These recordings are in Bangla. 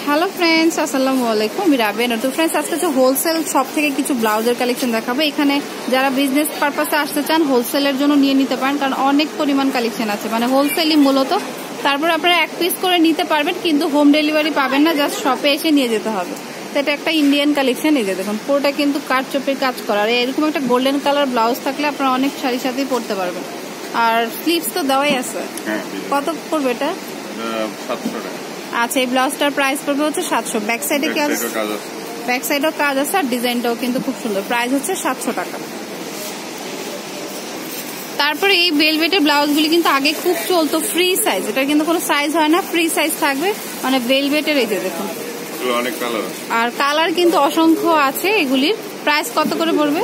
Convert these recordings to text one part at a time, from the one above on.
হ্যালো ফ্রেন্ডস, আসসালামু আলাইকুম। আমি রাবেয়া। তো ফ্রেন্ডস, আজকে হচ্ছে হোলসেল শপ থেকে কিছু ব্লাউজের কালেকশন দেখাবো। এখানে যারা বিজনেস পারপাসে আসতে চান হোলসেলের জন্য নিয়ে নিতে পারেন, কারণ অনেক পরিমাণ কালেকশন আছে, মানে হোলসেলই মূলত। তারপর আপনারা এক পিস করে নিতে পারবেন, কিন্তু হোম ডেলিভারি পাবেন না, জাস্ট শপে এসে নিয়ে যেতে হবে। তো এটা একটা ইন্ডিয়ান কালেকশন। এই যে দেখুন, পুরোটা কিন্তু কাঠচোপের কাজ করা, আর এরকম একটা গোল্ডেন কালার ব্লাউজ থাকলে আপনারা অনেক শাড়ির সাথেই পরতে পারবেন। আর স্লিভস তো দেওয়াই আছে। কত পড়বে এটা? 700 টাকা। আচ্ছা, এই ব্লাউজটার প্রাইস পড়বে হচ্ছে 700। ব্যাক সাইডে ব্যাক সাইডেও কাজ আছে, আর ডিজাইনটাও কিন্তু খুব সুন্দর। প্রাইস হচ্ছে 700 টাকা। তারপরে এই ভেলভেটের ব্লাউজগুলি কিন্তু আগে খুব চলতো, ফ্রি সাইজ। এটা কিন্তু কোনো সাইজ হয় না, ফ্রি সাইজ থাকবে, মানে ভেলভেটের। এই যে দেখুন, অনেক কালার, আর কালার কিন্তু অসংখ্য আছে। এগুলির প্রাইস কত করে পড়বে?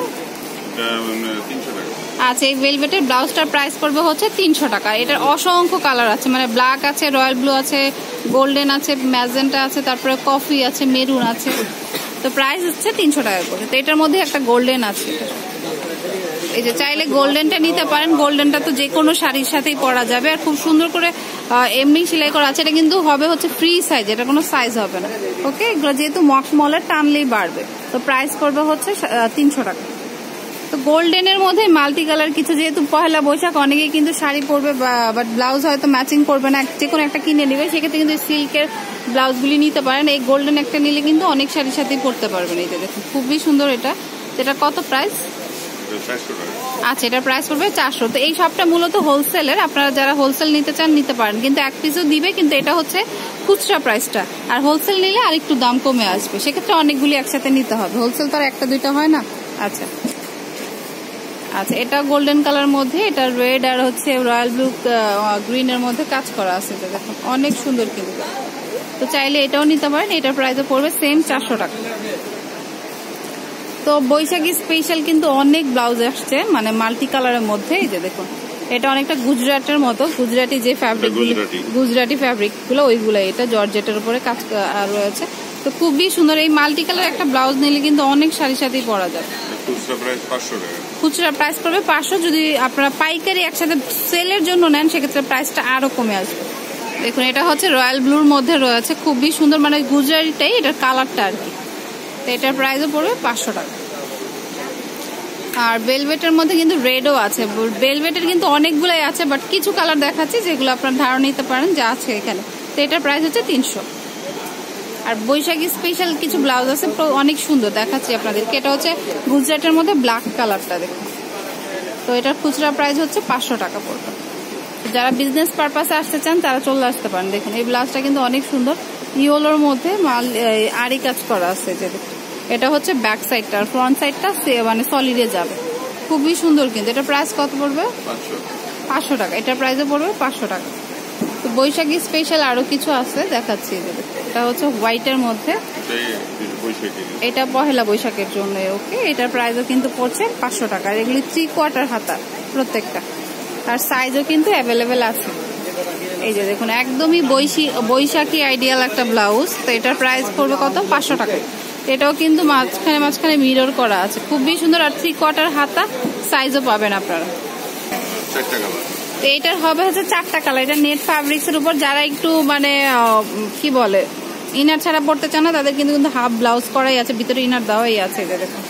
300 টাকা। আচ্ছা, এই ভেলভেটের ব্লাউজটার প্রাইস পড়বে হচ্ছে 300 টাকা। এটার অসংখ্য কালার আছে, মানে ব্ল্যাক আছে, রয়্যাল ব্লু আছে, গোল্ডেন আছে, ম্যাজেন্টা আছে, তারপরে কফি আছে, মেরুন আছে। তো প্রাইস হচ্ছে 300 টাকা করে। তো এটার মধ্যে একটা গোল্ডেন আছে। এই যে চাইলে গোল্ডেনটা নিতে পারেন। গোল্ডেনটা তো যে কোনো শাড়ির সাথেই পরা যাবে, আর খুব সুন্দর করে এমনি সেলাই করা আছে। এটা কিন্তু হবে হচ্ছে ফ্রি সাইজ, এটা কোনো সাইজ হবে না। ওকে, এগুলো যেহেতু মখমলের, টানলেই বাড়বে। তো প্রাইস পড়বে হচ্ছে 300 টাকা। তো গোল্ডেনের মধ্যে মাল্টি কালার কিছু, যেহেতু পহেলা বৈশাখ, অনেকেই কিন্তু শাড়ি পরবে, বাট ব্লাউজ হয়তো ম্যাচিং করবে না, যে কোনো একটা কিনে নেবে। সেক্ষেত্রে কিন্তু সিল্কের ব্লাউজগুলি নিতে পারেন। এই গোল্ডেন একটা নিলে কিন্তু অনেক শাড়ির সাথেই পরতে পারবেন। এই যে দেখুন, খুবই সুন্দর এটা। এটা কত প্রাইস? 400 টাকা। আচ্ছা, এটার প্রাইস পড়বে 400। তো এই শপটা মূলত হোলসেলের, আপনারা যারা হোলসেল নিতে চান নিতে পারেন, কিন্তু এক পিসও দিবে, কিন্তু এটা হচ্ছে খুচরা প্রাইসটা। আর হোলসেল নিলে আর একটু দাম কমে আসবে, সেক্ষেত্রে অনেকগুলি একসাথে নিতে হবে। হোলসেল তো আর একটা দুইটা হয় না। আচ্ছা আচ্ছা, এটা গোল্ডেন কালার মধ্যে, এটা রেড আর হচ্ছে রয়্যাল ব্লু গ্রিনের মধ্যে কাজ করা আছে। দেখুন, অনেক সুন্দর কিন্তু। তো চাইলে এটাও নিতে পারেন। এটার প্রাইসও পড়বে সেম 400 টাকা। তো বৈশাখী স্পেশাল কিন্তু অনেক ব্লাউজ আসছে, মানে মাল্টি কালারের মধ্যে। এই যে দেখুন, এটা অনেকটা গুজরাটের মতো, গুজরাটি যে ফ্যাব্রিক, গুজরাটি ফ্যাব্রিক গুলো ওইগুলো। এটা জর্জেটের উপরে কাজ রয়েছে। তো খুবই সুন্দর। এই মাল্টি কালার একটা ব্লাউজ নিলে কিন্তু অনেক শাড়ির সাথেই পরা যায়। খুচরা প্রাইস 500 টাকা। খুচরা প্রাইস পড়বে 500। যদি আপনারা পাইকারি একসাথে সেলের জন্য নেন, সেক্ষেত্রে প্রাইসটা আরো কমে আসবে। দেখুন, এটা হচ্ছে রয়্যাল ব্লুর মধ্যে রয়েছে, খুবই সুন্দর, মানে গুজরাটিটাই এটার কালারটা আর কি। তো এটার প্রাইসও পড়বে 500 টাকা। আর ভেলভেটের মধ্যে কিন্তু রেডও আছে। ভেলভেটের কিন্তু অনেকগুলাই আছে, বাট কিছু কালার দেখাচ্ছি যেগুলো আপনার ধারণা নিতে পারেন যে আছে এখানে। তো এটার প্রাইস হচ্ছে 300। আর বৈশাখী স্পেশাল কিছু ব্লাউজ আছে, অনেক সুন্দর, দেখাচ্ছি আপনাদেরকে। এটা হচ্ছে গুজরাটের মধ্যে ব্ল্যাক কালারটা, দেখুন। তো এটার খুচরা প্রাইস হচ্ছে 500 টাকা পড়বে। যারা বিজনেস পারপাসে আসতে চান তারা চলে আসতে পারেন। দেখুন, এই ব্লাউজটা কিন্তু অনেক সুন্দর, ইয়েলোর মধ্যে আরি কাজ করা আছে। যে দেখুন, এটা হচ্ছে ব্যাক সাইডটা, আর ফ্রন্ট সাইডটা মানে সলিডে যাবে, খুবই সুন্দর কিন্তু। এটা প্রাইস কত পড়বে? 500 টাকা। এটার প্রাইসও পড়বে 500 টাকা। তো বৈশাখী স্পেশাল আরো কিছু আছে, দেখাচ্ছি। এটা হচ্ছে হোয়াইটের মধ্যে, এটা পহেলা বৈশাখের জন্য। ওকে, এটার প্রাইসও কিন্তু পড়ছে 500 টাকা। আর এগুলি 3/4 হাতা প্রত্যেকটা, আর সাইজও কিন্তু অ্যাভেলেবেল আছে। এই যে দেখুন, একদমই বৈশাখী আইডিয়াল একটা ব্লাউজ। তো এটার প্রাইস পড়বে কত? 500 টাকা। এটাও কিন্তু মাঝখানে মাঝখানে মিরর করা আছে, খুবই সুন্দর। আর 3/4 হাতা সাইজও পাবেন আপনারা। তো এটার হবে হচ্ছে 4টা কালার। এটা নেট ফ্যাব্রিক্স এর উপর। যারা একটু মানে কি বলে, ইনার ছাড়া পড়তে চান না, তাদের কিন্তু হাফ ব্লাউজ করাই আছে, ভিতরে ইনার দেওয়াই আছে। এটা দেখুন,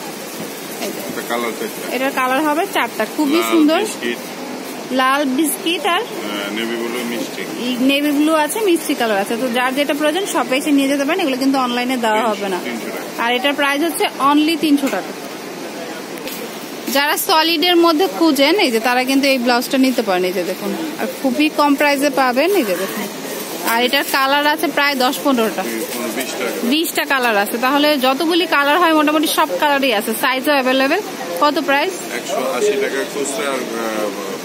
এটার কালার হবে 4টা, খুবই সুন্দর। লাল বিস্কিট আর নেভি ব্লু আছে, মিষ্টি কালার আছে। তো যার যেটা প্রয়োজন শপে এসে নিয়ে যেতে পারেন, এগুলো কিন্তু অনলাইনে দেওয়া হবে না। আর এটার প্রাইস হচ্ছে অনলি 300 টাকা। যারা সলিডের মধ্যে খুঁজেন, এই যে তারা কিন্তু এই ব্লাউজটা নিতে পারেন। এই যে দেখুন, আর খুবই কম প্রাইসে পাবেন। এই যে দেখুন, আর এটার কালার আছে প্রায় 10-15টা, 20টা কালার আছে। তাহলে যতগুলি কালার হয় মোটামুটি সব কালারই আছে, সাইজও অ্যাভেলেবেল। কত প্রাইস? 180 টাকা খুচরা, আর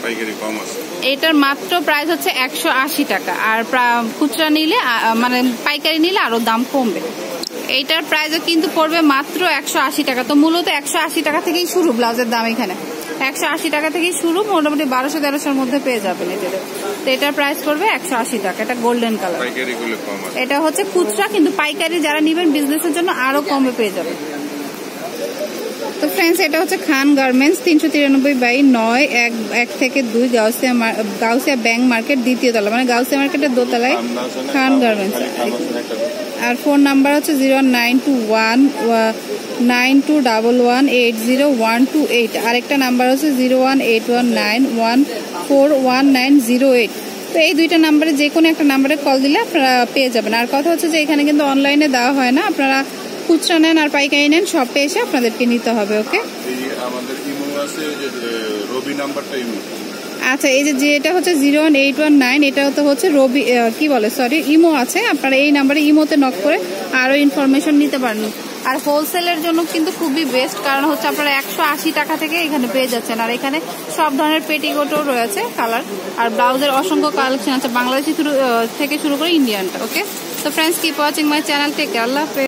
পাইকারি কম আছে। এটার মাত্র প্রাইস হচ্ছে 180 টাকা। আর খুচরা নিলে, মানে পাইকারি নিলে আরো দাম কমবে। এইটার প্রাইসও কিন্তু পড়বে মাত্র 180 টাকা। তো মূলত 180 টাকা থেকেই শুরু ব্লাউজের দাম। এখানে 180 টাকা থেকেই শুরু, মোটামুটি 1200-1300-র মধ্যে পেয়ে যাবেন। তো এটার প্রাইস পড়বে 180 টাকা। এটা গোল্ডেন কালার। এটা হচ্ছে খুচরা, কিন্তু পাইকারি যারা নিবেন বিজনেসের জন্য আরো কমে পেয়ে যাবেন। তো ফ্রেন্ডস, এটা হচ্ছে খান গার্মেন্টস, 393/9, 1 থেকে 2, গাউসিয়া ব্যাংক মার্কেট, দ্বিতীয় তলা, মানে গাউসিয়া মার্কেটের দোতলায় খান গার্মেন্টস। আর ফোন নাম্বার হচ্ছে 0192192118012 আরেকটা নাম্বার হচ্ছে 01819141908। তো এই দুইটা নাম্বারে যে কোনো একটা নাম্বারে কল দিলে আপনারা পেয়ে যাবেন। আর কথা হচ্ছে যে এখানে কিন্তু অনলাইনে দেওয়া হয় না, আপনারা খুচরা নেন আর পাইকারি নেন, শপে এসে আপনাদেরকে নিতে হবে। ওকে, আমাদের ইমো আছে, যে রবি নাম্বারটা ইমো। আচ্ছা, এই যে এটা হচ্ছে 01819, এটা হচ্ছে রবি ইমো আছে, আপনারা এই নাম্বারে ইমোতে নক করে আরো ইনফরমেশন নিতে পারেন। আর হোলসেলের জন্য কিন্তু খুবই বেস্ট, কারণ হচ্ছে আপনারা 180 টাকা থেকে এখানে পেয়ে যাচ্ছেন। আর এখানে সব ধরনের পেটিকোটও রয়েছে কালার, আর ব্লাউজের অসংখ্য কালেকশন আছে, বাংলাদেশি থেকে শুরু করে ইন্ডিয়ানটা। ওকে, তো friends, keep watching my channel, take care, আল্লাহ হাফেজ।